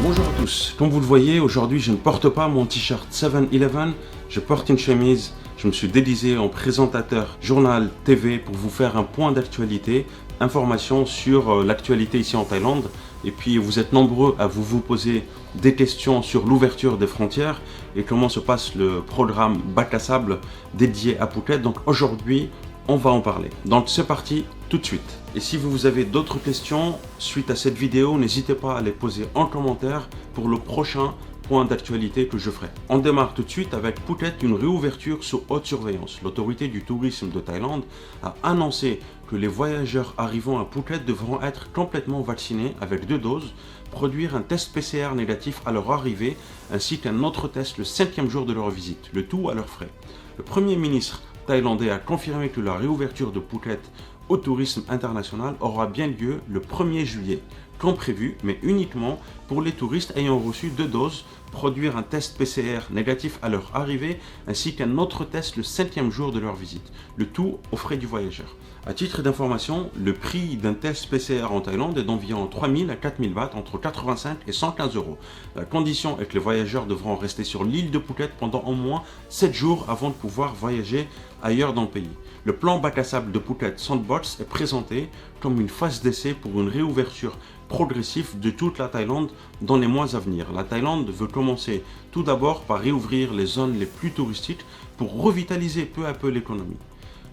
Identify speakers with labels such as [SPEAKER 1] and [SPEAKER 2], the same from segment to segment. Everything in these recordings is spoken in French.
[SPEAKER 1] Bonjour à tous, comme vous le voyez, aujourd'hui je ne porte pas mon t-shirt 7-Eleven, je porte une chemise, je me suis déguisé en présentateur journal TV pour vous faire un point d'actualité, information sur l'actualité ici en Thaïlande. Et puis vous êtes nombreux à vous poser des questions sur l'ouverture des frontières et comment se passe le programme Bac à sable dédié à Phuket. Donc aujourd'hui, on va en parler. Donc c'est parti tout de suite. Et si vous avez d'autres questions suite à cette vidéo, n'hésitez pas à les poser en commentaire pour le prochain point d'actualité que je ferai. On démarre tout de suite avec Phuket, une réouverture sous haute surveillance. L'autorité du tourisme de Thaïlande a annoncé que les voyageurs arrivant à Phuket devront être complètement vaccinés avec 2 doses, produire un test PCR négatif à leur arrivée, ainsi qu'un autre test le 5e jour de leur visite, le tout à leurs frais. Le Premier ministre thaïlandais a confirmé que la réouverture de Phuket au tourisme international aura bien lieu le 1er juillet, comme prévu, mais uniquement pour les touristes ayant reçu 2 doses, produire un test PCR négatif à leur arrivée, ainsi qu'un autre test le 5e jour de leur visite, le tout aux frais du voyageur. À titre d'information, le prix d'un test PCR en Thaïlande est d'environ 3000 à 4000 bahts, entre 85 et 115 euros. La condition est que les voyageurs devront rester sur l'île de Phuket pendant au moins 7 jours avant de pouvoir voyager ailleurs dans le pays. Le plan Bac à sable de Phuket Sandbox est présenté comme une phase d'essai pour une réouverture progressive de toute la Thaïlande dans les mois à venir. La Thaïlande veut commencer tout d'abord par réouvrir les zones les plus touristiques pour revitaliser peu à peu l'économie.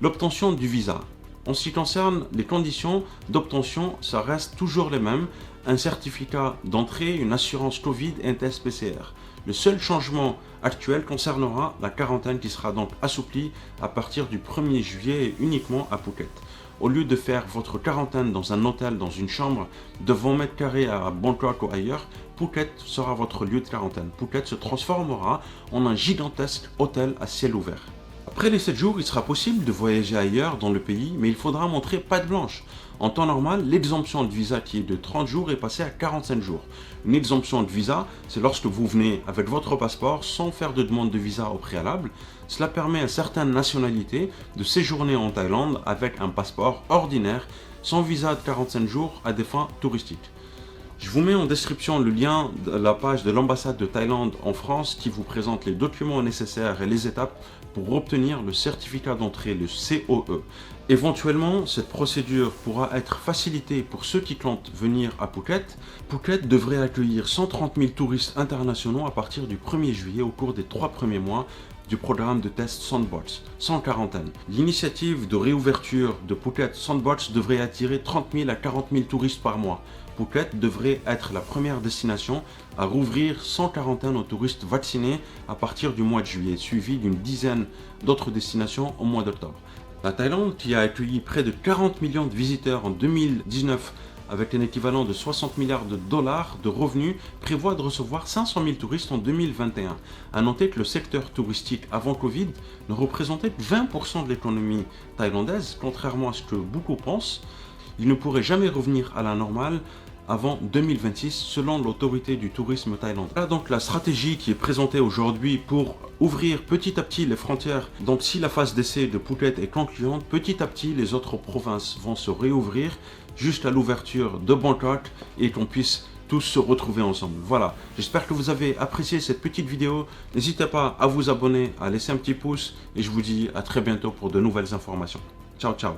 [SPEAKER 1] L'obtention du visa. En ce qui concerne les conditions d'obtention, ça reste toujours les mêmes. Un certificat d'entrée, une assurance Covid et un test PCR. Le seul changement actuel concernera la quarantaine qui sera donc assouplie à partir du 1er juillet et uniquement à Phuket. Au lieu de faire votre quarantaine dans un hôtel, dans une chambre de 20 mètres carrés à Bangkok ou ailleurs, Phuket sera votre lieu de quarantaine. Phuket se transformera en un gigantesque hôtel à ciel ouvert. Après les 7 jours, il sera possible de voyager ailleurs dans le pays, mais il faudra montrer patte blanche. En temps normal, l'exemption de visa qui est de 30 jours est passée à 45 jours. Une exemption de visa, c'est lorsque vous venez avec votre passeport sans faire de demande de visa au préalable. Cela permet à certaines nationalités de séjourner en Thaïlande avec un passeport ordinaire sans visa de 45 jours à des fins touristiques. Je vous mets en description le lien de la page de l'ambassade de Thaïlande en France qui vous présente les documents nécessaires et les étapes pour obtenir le certificat d'entrée, le COE. Éventuellement, cette procédure pourra être facilitée pour ceux qui comptent venir à Phuket. Phuket devrait accueillir 130 000 touristes internationaux à partir du 1er juillet au cours des 3 premiers mois du programme de test Sandbox, sans quarantaine. L'initiative de réouverture de Phuket Sandbox devrait attirer 30 000 à 40 000 touristes par mois. Phuket devrait être la première destination à rouvrir sans quarantaine aux touristes vaccinés à partir du mois de juillet, suivi d'une dizaine d'autres destinations au mois d'octobre. La Thaïlande, qui a accueilli près de 40 millions de visiteurs en 2019 avec un équivalent de 60 milliards de dollars de revenus, prévoit de recevoir 500 000 touristes en 2021. À noter que le secteur touristique avant Covid ne représentait que 20% de l'économie thaïlandaise, contrairement à ce que beaucoup pensent. Il ne pourrait jamais revenir à la normale avant 2026 selon l'autorité du tourisme thaïlandais. Voilà donc la stratégie qui est présentée aujourd'hui pour ouvrir petit à petit les frontières. Donc si la phase d'essai de Phuket est concluante, petit à petit les autres provinces vont se réouvrir jusqu'à l'ouverture de Bangkok et qu'on puisse tous se retrouver ensemble. Voilà, j'espère que vous avez apprécié cette petite vidéo. N'hésitez pas à vous abonner, à laisser un petit pouce et je vous dis à très bientôt pour de nouvelles informations. Ciao, ciao.